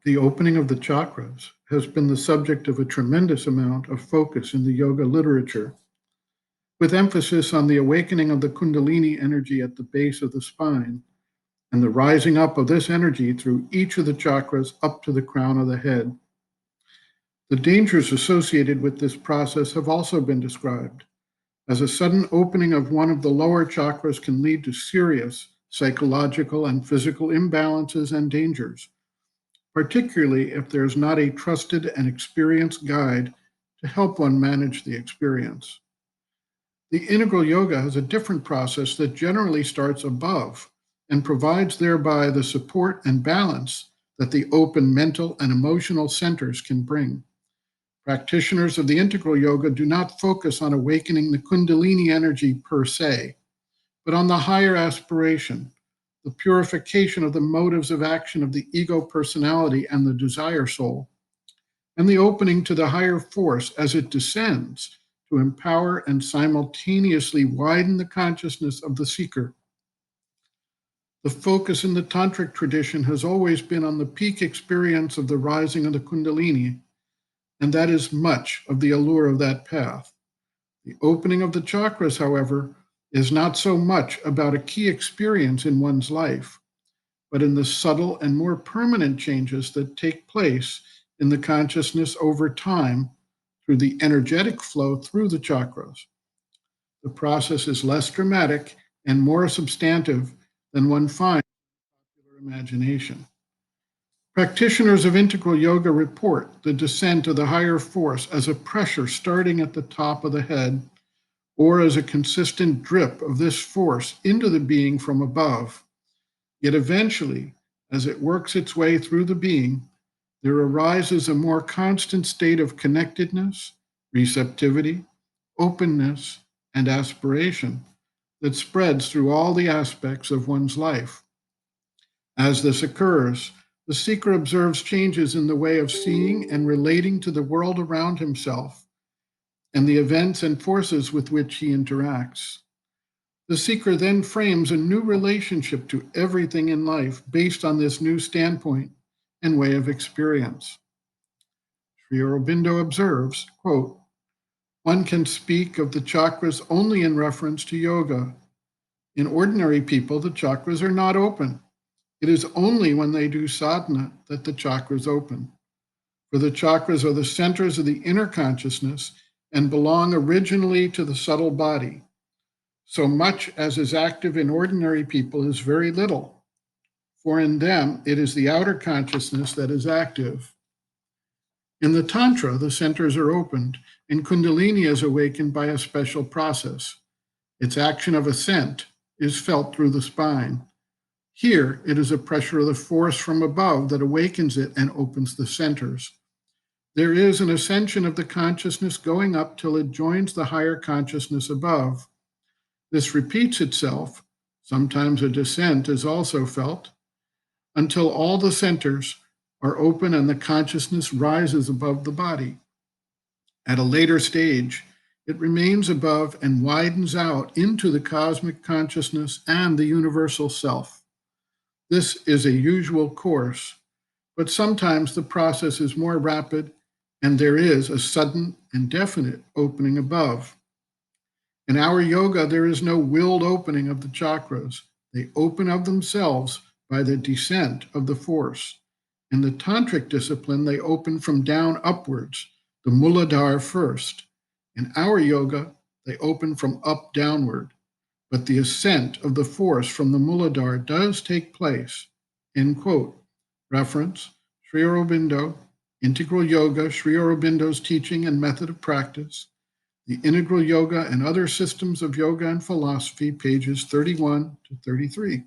The opening of the chakras has been the subject of a tremendous amount of focus in the yoga literature, with emphasis on the awakening of the Kundalini energy at the base of the spine and the rising up of this energy through each of the chakras up to the crown of the head. The dangers associated with this process have also been described, as a sudden opening of one of the lower chakras can lead to serious psychological and physical imbalances and dangers, particularly if there is not a trusted and experienced guide to help one manage the experience. The integral yoga has a different process that generally starts above and provides thereby the support and balance that the open mental and emotional centers can bring. Practitioners of the integral yoga do not focus on awakening the Kundalini energy per se, but on the higher aspiration, the purification of the motives of action of the ego personality and the desire soul, and the opening to the higher force as it descends to empower and simultaneously widen the consciousness of the seeker. The focus in the tantric tradition has always been on the peak experience of the rising of the Kundalini, and that is much of the allure of that path. The opening of the chakras, however, is not so much about a key experience in one's life, but in the subtle and more permanent changes that take place in the consciousness over time through the energetic flow through the chakras. The process is less dramatic and more substantive than one finds in popular imagination. Practitioners of integral yoga report the descent of the higher force as a pressure starting at the top of the head, or as a consistent drip of this force into the being from above. Yet eventually, as it works its way through the being, there arises a more constant state of connectedness, receptivity, openness, and aspiration that spreads through all the aspects of one's life. As this occurs, the seeker observes changes in the way of seeing and relating to the world around himself and the events and forces with which he interacts. The seeker then frames a new relationship to everything in life based on this new standpoint and way of experience. Sri Aurobindo observes, quote, "One can speak of the chakras only in reference to yoga. In ordinary people, the chakras are not open. It is only when they do sadhana that the chakras open. For the chakras are the centers of the inner consciousness and belong originally to the subtle body. So much as is active in ordinary people is very little, for in them it is the outer consciousness that is active. In the Tantra, the centers are opened, and Kundalini is awakened by a special process. Its action of ascent is felt through the spine. Here, it is a pressure of the force from above that awakens it and opens the centers. There is an ascension of the consciousness going up till it joins the higher consciousness above. This repeats itself, sometimes a descent is also felt, until all the centers are open and the consciousness rises above the body. At a later stage, it remains above and widens out into the cosmic consciousness and the universal self. This is a usual course, but sometimes the process is more rapid and there is a sudden and definite opening above. In our yoga, there is no willed opening of the chakras. They open of themselves by the descent of the force. In the tantric discipline, they open from down upwards, the muladhara first. In our yoga, they open from up downward. But the ascent of the force from the muladhara does take place. End quote. Reference, Sri Aurobindo, Integral Yoga, Sri Aurobindo's Teaching and Method of Practice, The Integral Yoga and Other Systems of Yoga and Philosophy, pages 31 to 33.